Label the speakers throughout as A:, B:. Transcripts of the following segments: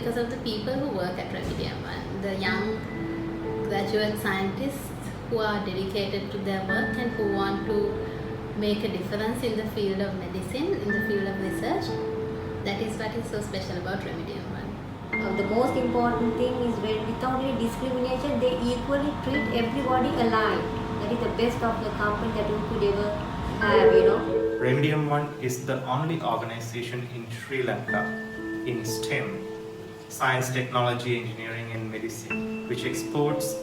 A: because of the people who work at Remedium One, the young graduate scientists who are dedicated to their work and who want to make a difference in the field of medicine, in the field of research. That is what is so special about Remedium One.
B: The most important thing is when without any discrimination, they equally treat everybody alike. That is the best of the company that you could ever have,
C: Remedium One is the only organization in Sri Lanka in STEM, science, technology, engineering and medicine, which exports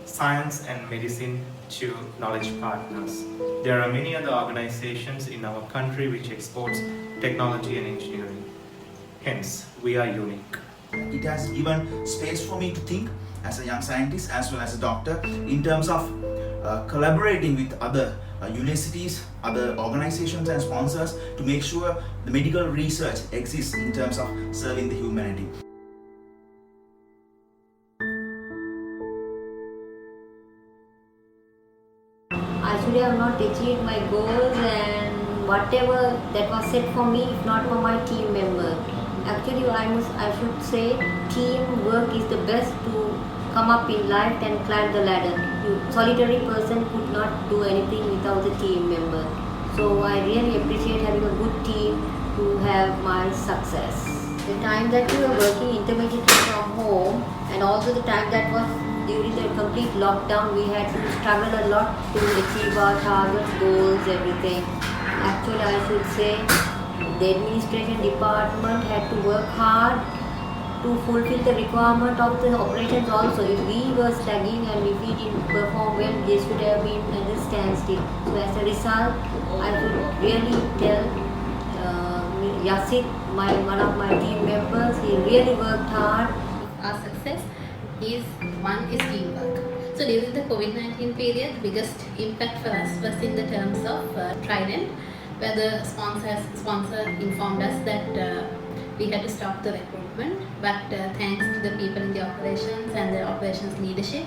C: science and medicine to knowledge partners. There are many other organizations in our country which exports technology and engineering. Hence, we are unique.
D: It has given space for me to think as a young scientist as well as a doctor in terms of collaborating with other universities, other organizations and sponsors to make sure the medical research exists in terms of serving the humanity.
B: I should have not achieved my goals and whatever that was set for me if not for my team member. Actually, I should say teamwork is the best to come up in life and climb the ladder. Solitary person could not do anything without the team member. So I really appreciate having a good team to have my success. The time that we were working intermittently from home and also the time that was during the complete lockdown, we had to struggle a lot to achieve our targets, goals, everything. Actually, I should say the administration department had to work hard to fulfill the requirement of the operations also. If we were slagging and if we didn't perform well, they should have been at a standstill. So as a result, I should really tell Yasit, one of my team members, he really worked hard.
A: Our success is teamwork. So during the COVID-19 period, the biggest impact for us was in the terms of Trident, where the sponsor informed us that we had to stop the recruitment, but thanks to the people in the operations and the operations leadership,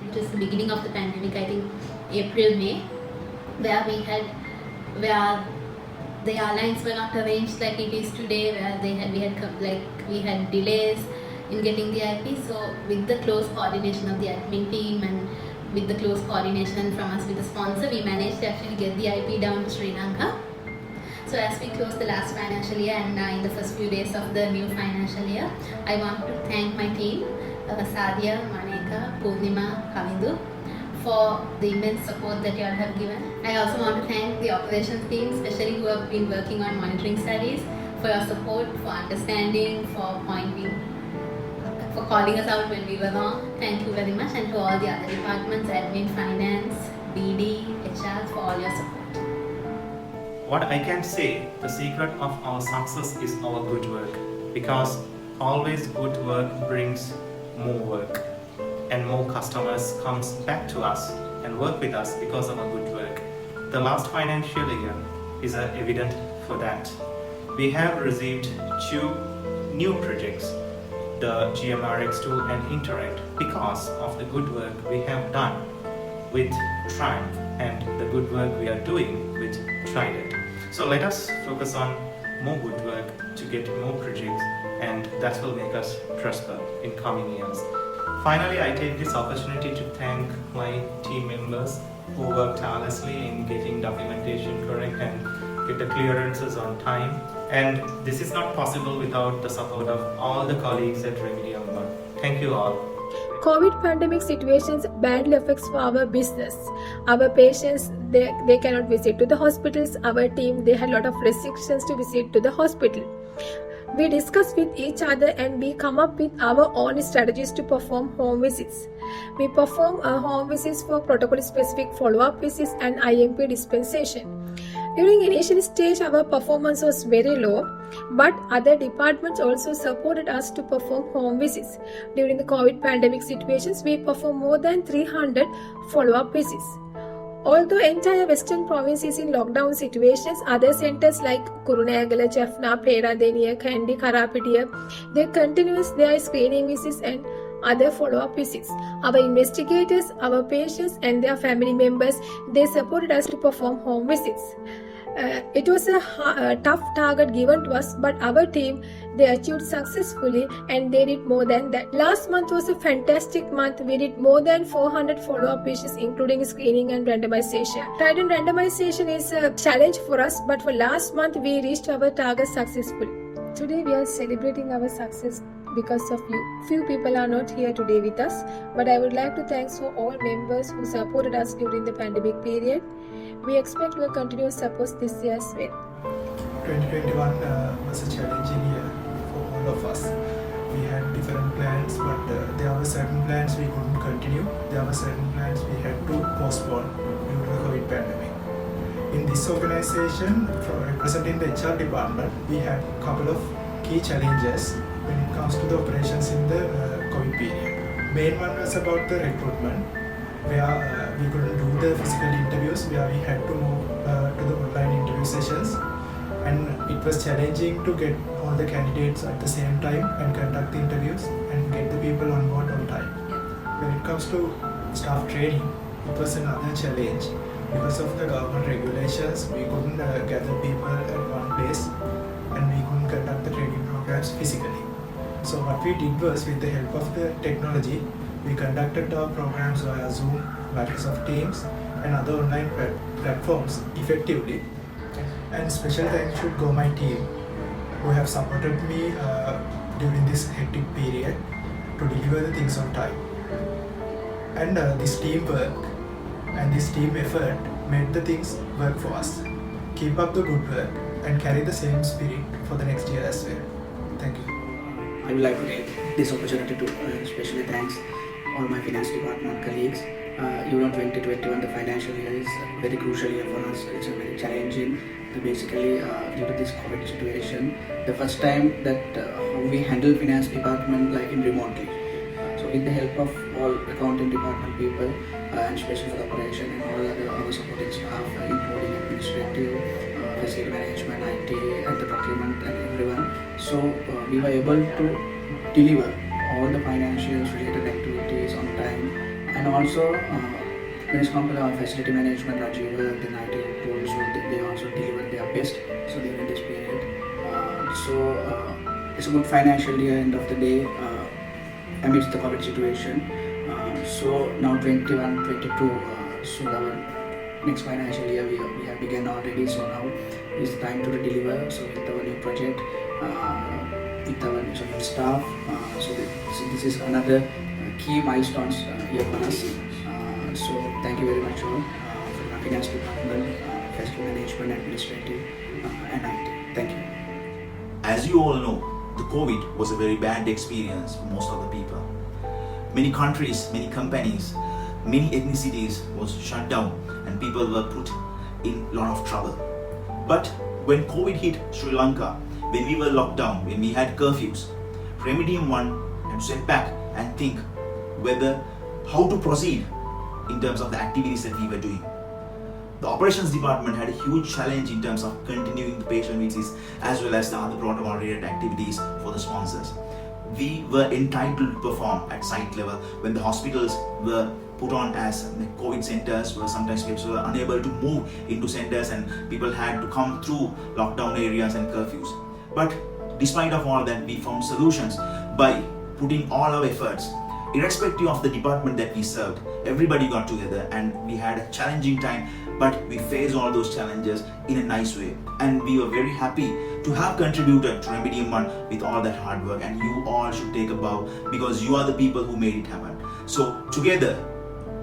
A: it was the beginning of the pandemic, I think April, May, where the airlines were not arranged like it is today, where we had delays in getting the IP. So with the close coordination of the admin team and with the close coordination from us with the sponsor, we managed to actually get the IP down to Sri Lanka. So as we close the last financial year and in the first few days of the new financial year, I want to thank my team, Sadia, Maneka, Purnima, Kavindu, for the immense support that you all have given. I also want to thank the operations team, especially who have been working on monitoring studies, for your support, for understanding, for calling us out when we were wrong. Thank you very much, and to all the other departments, admin, finance, BD, HR, for all your support.
C: What I can say, the secret of our success is our good work, because always good work brings more work and more customers comes back to us and work with us because of our good work. The last financial year is evident for that. We have received 2 new projects, the GMRX2 and Interact, because of the good work we have done with Triumph and the good work we are doing with Trident. So let us focus on more good work to get more projects, and that will make us prosper in coming years. Finally, I take this opportunity to thank my team members who worked tirelessly in getting documentation correct and get the clearances on time. And this is not possible without the support of all the colleagues at Remedium One. Thank you all.
E: COVID pandemic situations badly affects our business. Our patients, they cannot visit to the hospitals. Our team, they had a lot of restrictions to visit to the hospital. We discuss with each other and we come up with our own strategies to perform home visits. We perform home visits for protocol-specific follow-up visits and IMP dispensation. During initial stage, our performance was very low, but other departments also supported us to perform home visits. During the COVID pandemic situations, we performed more than 300 follow-up visits. Although entire Western province is in lockdown situations, other centers like Kurunegala, Jaffna, Peradeniya, Kandy, Karapitiya, they continue their screening visits and other follow-up visits. Our investigators, our patients and their family members, they supported us to perform home visits. It was a tough target given to us, but our team, they achieved successfully and they did more than that. Last month was a fantastic month. We did more than 400 follow-up wishes, including screening and randomization. Trident randomization is a challenge for us, but for last month we reached our target successfully. Today we are celebrating our success because of you. Few people are not here today with us, but I would like to thank for all members who supported us during the pandemic period. We expect your continued support this year as well.
F: 2021 was a challenging year for all of us. We had different plans, but there were certain plans we couldn't continue. There were certain plans we had to postpone due to the COVID pandemic. In this organization, representing the HR department, we had a couple of key challenges when it comes to the operations in the COVID period. Main one was about the recruitment, where we couldn't do the physical interviews, where we had to move to the online interview sessions, and it was challenging to get all the candidates at the same time and conduct the interviews and get the people on board on time. When it comes to staff training, it was another challenge. Because of the government regulations, we couldn't gather people at one place and we couldn't conduct the training programs physically. So what we did was, with the help of the technology, we conducted our programs via Zoom, Microsoft Teams and other online platforms effectively. And special thanks should go my team, who have supported me during this hectic period to deliver the things on time. And this teamwork and this team effort made the things work for us. Keep up the good work and carry the same spirit for the next year as well. Thank you.
G: I would like to take this opportunity to especially thanks all my finance department colleagues. Even 2021, the financial year is very crucial year for us. It's a very challenging. Basically, due to this COVID situation, the first time that we handle finance department like in remotely. So with the help of all accounting department people and especially for the operation and all other supporting staff, including administrative, facility management, IT, and the procurement and everyone. So we were able to deliver all the financials related activities on time, and also when it's come to our facility management, Rajiva, the IT tools, so they also delivered their best. So during this period, it's a good financial year. End of the day, amidst the COVID situation. So now 21-22, so our next financial year we have begun already. So now is the time to deliver. So with our new project, with our new staff, so this is another key milestones here for us. So thank you very much all for the finance department, facility management, administrative, and IT. Thank you.
D: As you all know, the COVID was a very bad experience for most of the people. Many countries, many companies, many ethnicities was shut down and people were put in a lot of trouble. But when COVID hit Sri Lanka, when we were locked down, when we had curfews, Remedium One had to sit back and think how to proceed in terms of the activities that we were doing. The operations department had a huge challenge in terms of continuing the patient visits as well as the other protocol related activities for the sponsors. We were entitled to perform at site level when the hospitals were put on as COVID centers, where sometimes people were unable to move into centers and people had to come through lockdown areas and curfews. But despite of all that, we found solutions by putting all our efforts. Irrespective of the department that we served, everybody got together and we had a challenging time, but we faced all those challenges in a nice way. And we were very happy to have contributed to Remedium One with all that hard work, and you all should take a bow because you are the people who made it happen. So together,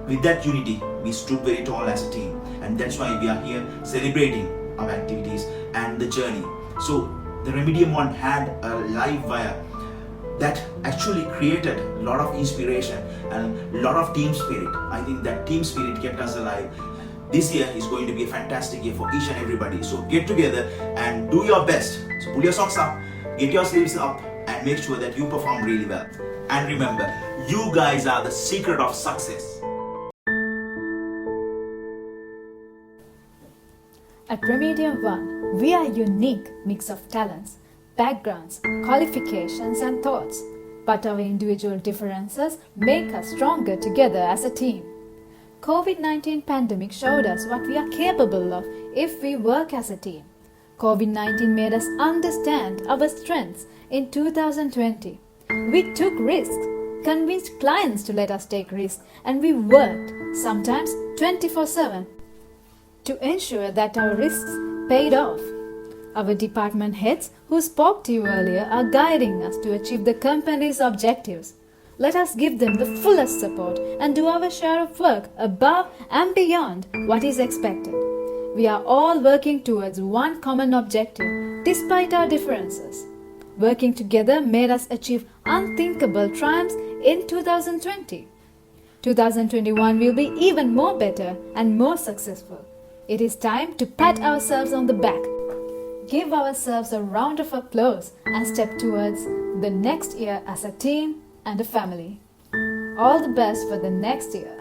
D: with that unity, we stood very tall as a team, and that's why we are here celebrating our activities and the journey. So the Remedium One had a live wire that actually created a lot of inspiration and a lot of team spirit. I think that team spirit kept us alive. This year is going to be a fantastic year for each and everybody. So get together and do your best. So pull your socks up, get your sleeves up, and make sure that you perform really well. And remember, you guys are the secret of success.
H: At Remedium One, we are a unique mix of talents, backgrounds, qualifications and thoughts, but our individual differences make us stronger together as a team. COVID-19 pandemic showed us what we are capable of if we work as a team. COVID-19 made us understand our strengths in 2020. We took risks, convinced clients to let us take risks, and we worked, sometimes 24/7, to ensure that our risks paid off. Our department heads who spoke to you earlier are guiding us to achieve the company's objectives. Let us give them the fullest support and do our share of work above and beyond what is expected. We are all working towards one common objective despite our differences. Working together made us achieve unthinkable triumphs in 2020. 2021 will be even more better and more successful. It is time to pat ourselves on the back, give ourselves a round of applause and step towards the next year as a team and a family. All the best for the next year.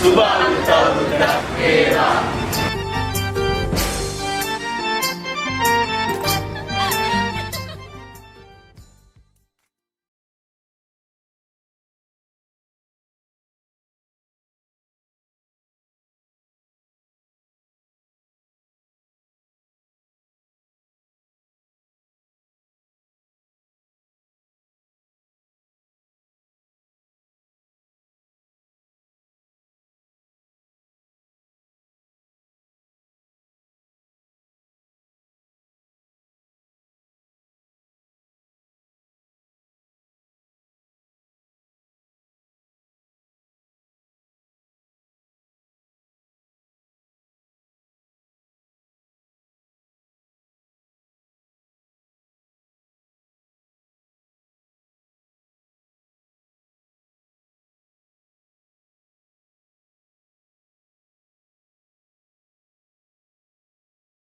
I: Subhanallah,